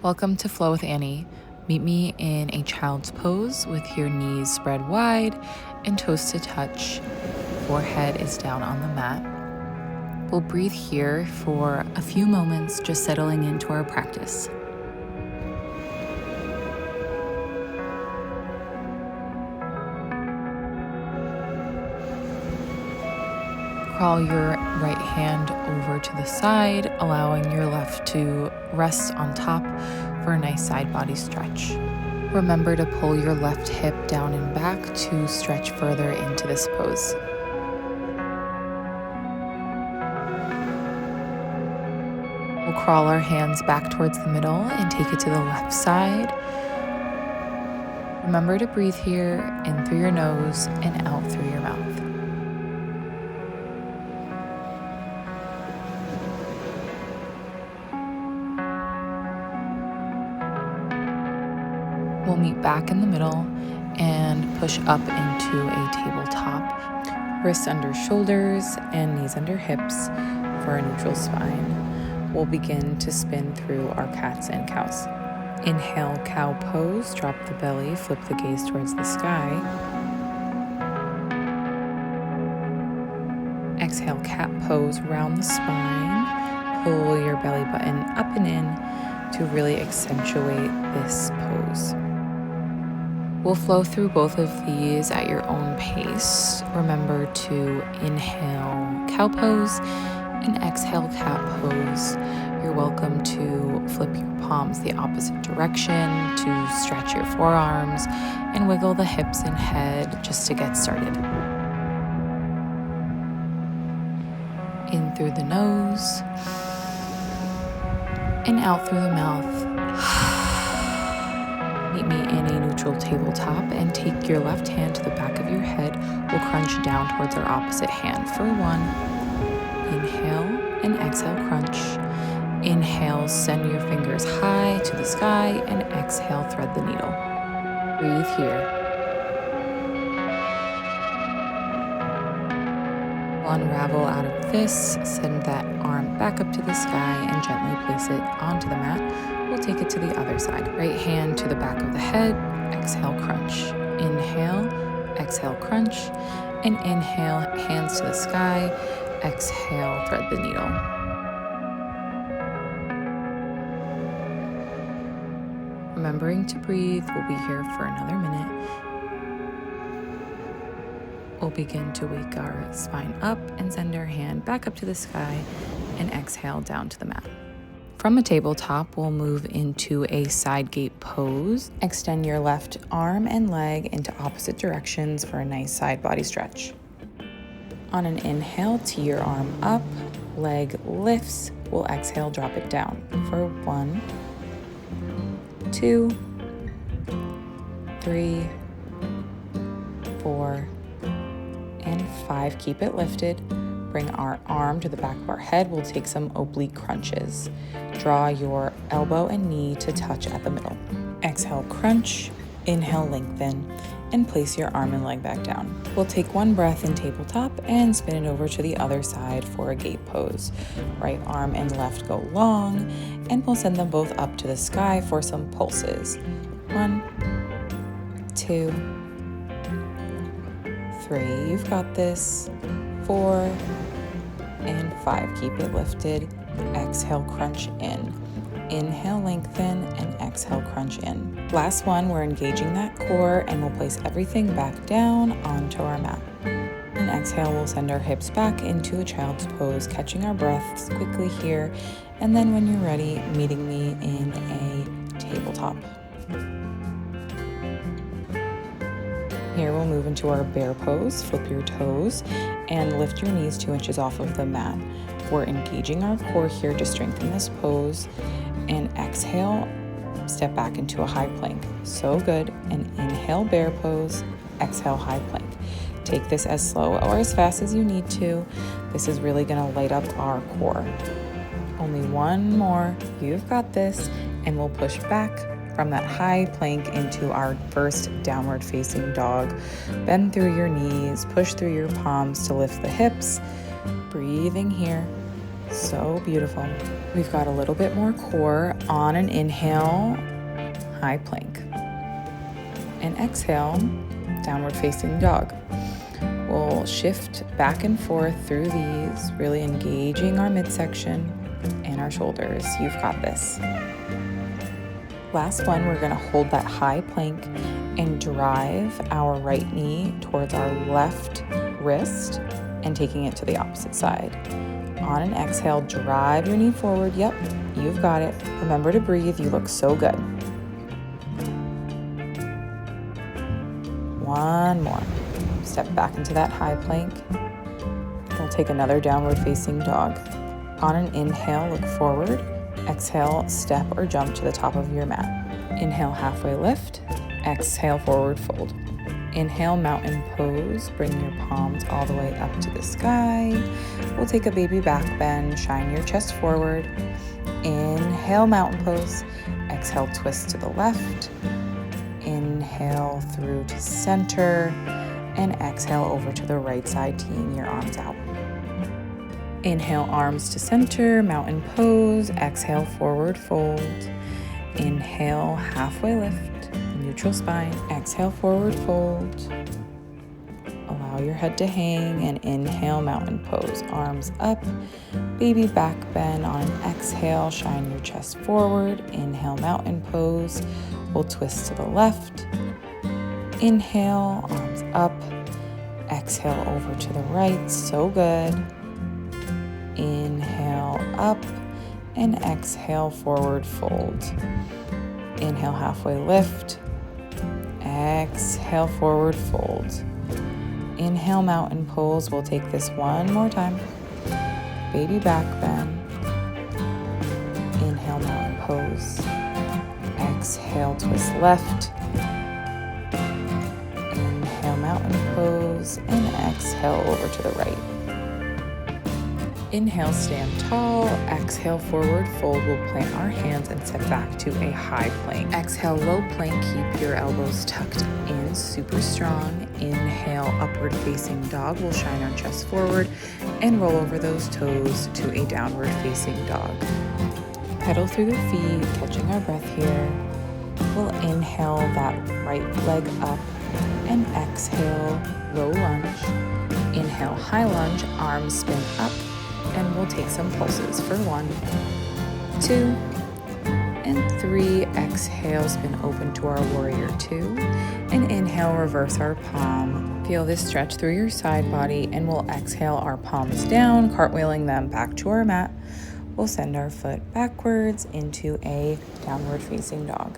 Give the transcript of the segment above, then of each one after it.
Welcome to Flow with Annie. Meet me in a child's pose with your knees spread wide and toes to touch. Forehead is down on the mat. We'll breathe here for a few moments, just settling into our practice. Crawl your right hand over to the side, allowing your left to rest on top for a nice side body stretch. Remember to pull your left hip down and back to stretch further into this pose. We'll crawl our hands back towards the middle and take it to the left side. Remember to breathe here, in through your nose and out through your mouth. We'll meet back in the middle and push up into a tabletop. Wrists under shoulders and knees under hips for a neutral spine. We'll begin to spin through our cats and cows. Inhale, cow pose, drop the belly, flip the gaze towards the sky. Exhale, cat pose, round the spine. Pull your belly button up and in to really accentuate this pose. We'll flow through both of these at your own pace. Remember to inhale cow pose and exhale cat pose. You're welcome to flip your palms the opposite direction to stretch your forearms and wiggle the hips and head just to get started. In through the nose and out through the mouth. Meet me in a neutral tabletop and take your left hand to the back of your head. We'll crunch down towards our opposite hand for 1. Inhale and exhale, crunch. Inhale, send your fingers high to the sky, and exhale, thread the needle. Breathe here. Unravel out of this, send that arm back up to the sky and gently place it onto the mat. We'll take it to the other side. Right hand to the back of the head, exhale, crunch. Inhale, exhale, crunch, and inhale, hands to the sky, exhale, thread the needle. Remembering to breathe, we'll be here for another minute. We'll begin to wake our spine up and send our hand back up to the sky and exhale down to the mat. From a tabletop, we'll move into a side gate pose. Extend your left arm and leg into opposite directions for a nice side body stretch. On an inhale, tee your arm up, leg lifts. We'll exhale, drop it down for 1, 2, 3, 4, and 5. Keep it lifted. Bring our arm to the back of our head. We'll take some oblique crunches. Draw your elbow and knee to touch at the middle. Exhale, crunch. Inhale, lengthen, and place your arm and leg back down. We'll take 1 breath in tabletop and spin it over to the other side for a gate pose. Right arm and left go long, and we'll send them both up to the sky for some pulses. 1, 2, 3. You've got this. 4 and 5. Keep it lifted. Exhale, crunch in. Inhale, lengthen, and exhale, crunch in. Last one, we're engaging that core, and we'll place everything back down onto our mat. And exhale, we'll send our hips back into a child's pose, catching our breaths quickly here. And then when you're ready, meeting me in a tabletop. Here we'll move into our bear pose. Flip your toes and lift your knees 2 inches off of the mat. We're engaging our core here to strengthen this pose. And exhale, step back into a high plank. So good. And inhale, bear pose. Exhale, high plank. Take this as slow or as fast as you need to. This is really going to light up our core. Only 1 more. You've got this. And we'll push back from that high plank into our first downward facing dog. Bend through your knees, push through your palms to lift the hips. Breathing here. So beautiful. We've got a little bit more core. On an inhale, high plank. And exhale, downward facing dog. We'll shift back and forth through these, really engaging our midsection and our shoulders. You've got this. Last one, we're gonna hold that high plank and drive our right knee towards our left wrist and taking it to the opposite side. On an exhale, drive your knee forward. Yep, you've got it. Remember to breathe. You look so good. One more. Step back into that high plank. We'll take another downward facing dog. On an inhale, look forward. Exhale, step or jump to the top of your mat. Inhale, halfway lift. Exhale, forward fold. Inhale, mountain pose. Bring your palms all the way up to the sky. We'll take a baby back bend. Shine your chest forward. Inhale, mountain pose. Exhale, twist to the left. Inhale through to center. And exhale over to the right side, teeing your arms out. Inhale, arms to center, mountain pose. Exhale, forward fold. Inhale, halfway lift, neutral spine. Exhale, forward fold. Allow your head to hang and inhale, mountain pose. Arms up, baby back bend. On an exhale, shine your chest forward. Inhale, mountain pose. We'll twist to the left. Inhale, arms up. Exhale over to the right. So good. Inhale up and exhale, forward fold. Inhale, halfway lift. Exhale, forward fold. Inhale, mountain pose. We'll take this one more time. Baby back bend. Inhale, mountain pose. Exhale, twist left. Inhale, mountain pose. And exhale over to the right. Inhale, stand tall. Exhale, forward fold. We'll plant our hands and step back to a high plank. Exhale, low plank. Keep your elbows tucked in, super strong. Inhale, upward facing dog. We'll shine our chest forward and roll over those toes to a downward facing dog. Pedal through the feet, catching our breath here. We'll inhale that right leg up and exhale, low lunge. Inhale, high lunge, arms spin up. And we'll take some pulses for 1, 2, and 3. Exhale, spin open to our warrior 2. And inhale, reverse our palm. Feel this stretch through your side body, and we'll exhale our palms down, cartwheeling them back to our mat. We'll send our foot backwards into a downward facing dog.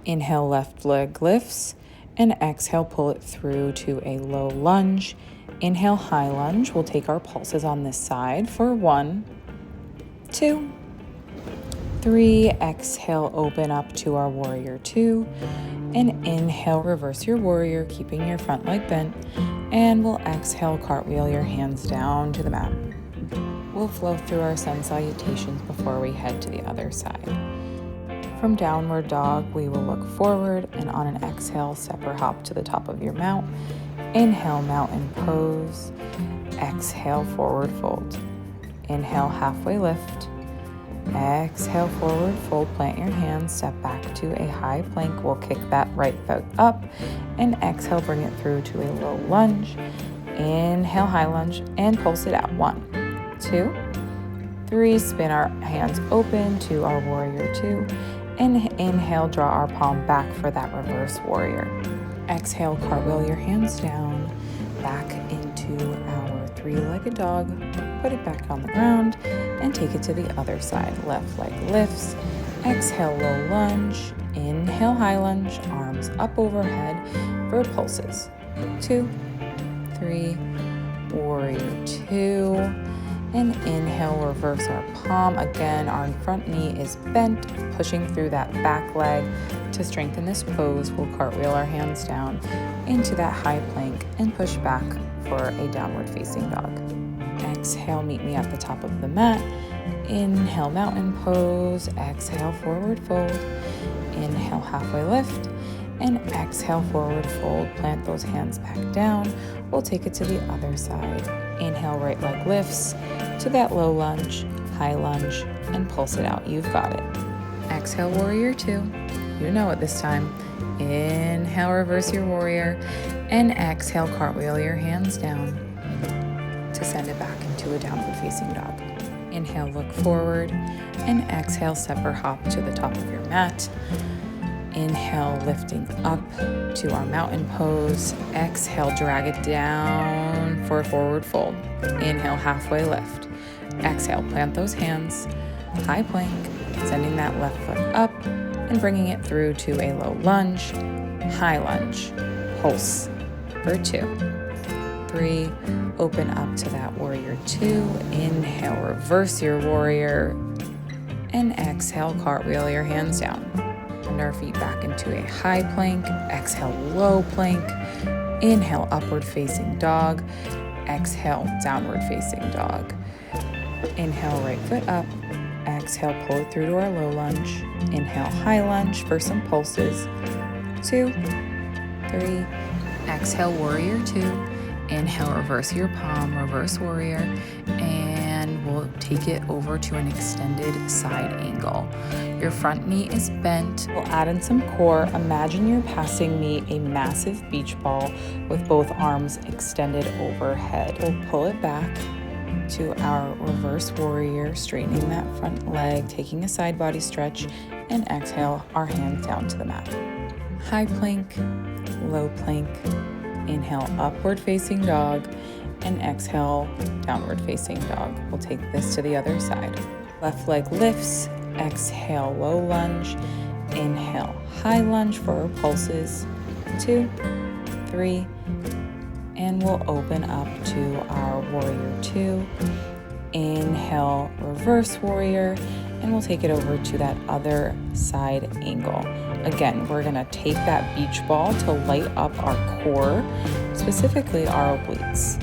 Inhale, left leg lifts, and exhale, pull it through to a low lunge. Inhale, high lunge. We'll take our pulses on this side for 1, 2, 3. Exhale, open up to our warrior 2. And inhale, reverse your warrior, keeping your front leg bent. And we'll exhale, cartwheel your hands down to the mat. We'll flow through our sun salutations before we head to the other side. From downward dog, we will look forward, and on an exhale, step or hop to the top of your mount. Inhale, mountain pose. Exhale, forward fold. Inhale, halfway lift. Exhale, forward fold. Plant your hands, step back to a high plank. We'll kick that right foot up. And exhale, bring it through to a low lunge. Inhale, high lunge, and pulse it out. 1, 2, 3. Spin our hands open to our warrior 2. And inhale, draw our palm back for that reverse warrior. Exhale, cartwheel your hands down, back into our 3-legged dog. Put it back on the ground and take it to the other side. Left leg lifts. Exhale, low lunge. Inhale, high lunge. Arms up overhead for pulses. 2, 3, warrior 2. And inhale, reverse our palm. Again, our front knee is bent, pushing through that back leg. To strengthen this pose, we'll cartwheel our hands down into that high plank and push back for a downward facing dog. Exhale, meet me at the top of the mat. Inhale, mountain pose. Exhale, forward fold. Inhale, halfway lift. And exhale, forward fold. Plant those hands back down. We'll take it to the other side. Inhale, right leg lifts to that low lunge. high lunge, and pulse it out. You've got it. Exhale, warrior two. You know it this time. Inhale, reverse your warrior, and exhale, cartwheel your hands down to send it back into a downward facing dog. Inhale, look forward, and exhale, step or hop to the top of your mat. Inhale, lifting up to our mountain pose. Exhale, drag it down for a forward fold. Inhale, halfway lift. Exhale, plant those hands, high plank, sending that left foot up and bringing it through to a low lunge, high lunge, pulse for 2, 3, open up to that warrior 2, inhale, reverse your warrior, and exhale, cartwheel your hands down. Bend our feet back into a high plank, exhale, low plank, inhale, upward facing dog, exhale, downward facing dog. Inhale, right foot up, exhale, pull it through to our low lunge, inhale, high lunge for some pulses, 2, 3, exhale, warrior 2, inhale, reverse your palm, reverse warrior, and we'll take it over to an extended side angle. Your front knee is bent. We'll add in some core. Imagine you're passing me a massive beach ball with both arms extended overhead. We'll pull it back to our reverse warrior, straightening that front leg, taking a side body stretch, and exhale, our hands down to the mat. High plank, low plank, inhale, upward facing dog, and exhale, downward facing dog. We'll take this to the other side. Left leg lifts, exhale, low lunge, inhale, high lunge for our pulses, 2, 3, and we'll open up to our warrior 2. Inhale, reverse warrior, and we'll take it over to that other side angle. Again, we're gonna take that beach ball to light up our core, specifically our obliques.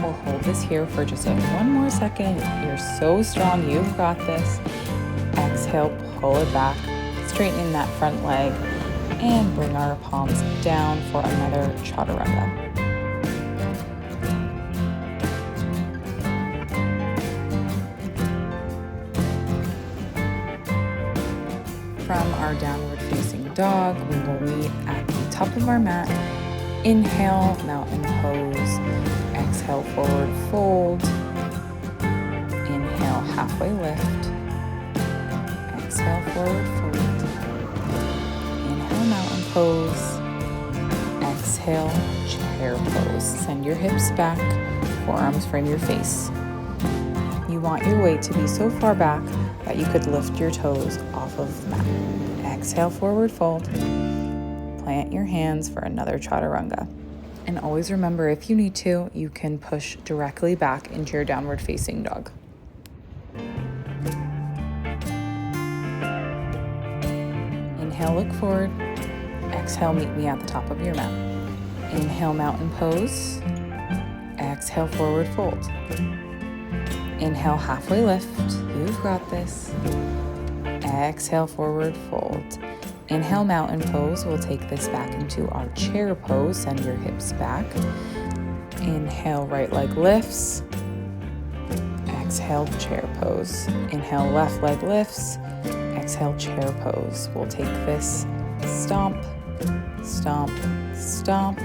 We'll hold this here for just one more second. You're so strong, you've got this. Exhale, pull it back, straightening that front leg, and bring our palms down for another chaturanga. From our downward facing dog, we will meet at the top of our mat. Inhale, mountain pose. Exhale, forward fold. Inhale, halfway lift. Exhale, forward fold. Inhale, mountain pose. Exhale, chair pose. Send your hips back, forearms frame your face. You want your weight to be so far back that you could lift your toes off of the mat. Exhale, forward fold. Plant your hands for another chaturanga. And always remember, if you need to, you can push directly back into your downward facing dog. Inhale, look forward. Exhale, meet me at the top of your mat. Inhale, mountain pose. Exhale, forward fold. Inhale, halfway lift. You've got this. Exhale, forward fold. Inhale, mountain pose. We'll take this back into our chair pose. Send your hips back. Inhale, right leg lifts. Exhale, chair pose. Inhale, left leg lifts. Exhale, chair pose. We'll take this stomp, stomp, stomp.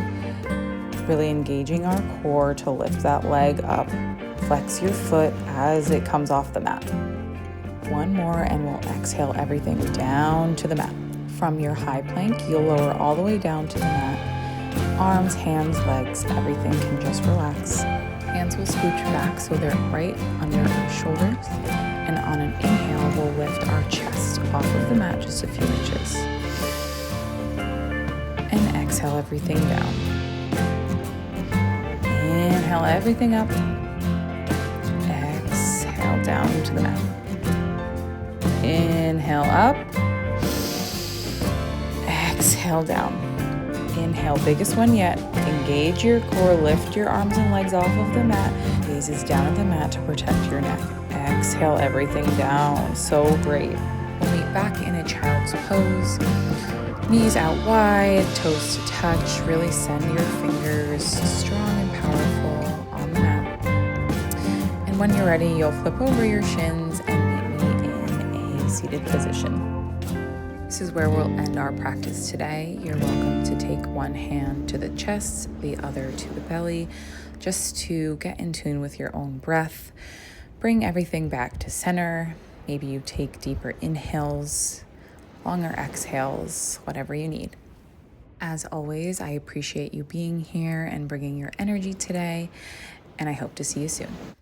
Really engaging our core to lift that leg up. Flex your foot as it comes off the mat. One more and we'll exhale everything down to the mat. From your high plank, you'll lower all the way down to the mat. Arms, hands, legs, everything can just relax. Hands will scooch back so they're right under our shoulders. And on an inhale, we'll lift our chest off of the mat just a few inches. And exhale everything down. Inhale everything up. Exhale down to the mat. Inhale up. Exhale down. Inhale, biggest one yet. Engage your core, lift your arms and legs off of the mat. Gazes down at the mat to protect your neck. Exhale everything down. So great. We'll meet back in a child's pose. Knees out wide, toes to touch. Really send your fingers strong and powerful on the mat. And when you're ready, you'll flip over your shins seated position. This is where we'll end our practice today. You're welcome to take one hand to the chest, the other to the belly, just to get in tune with your own breath. Bring everything back to center. Maybe you take deeper inhales, longer exhales, whatever you need. As always, I appreciate you being here and bringing your energy today, and I hope to see you soon.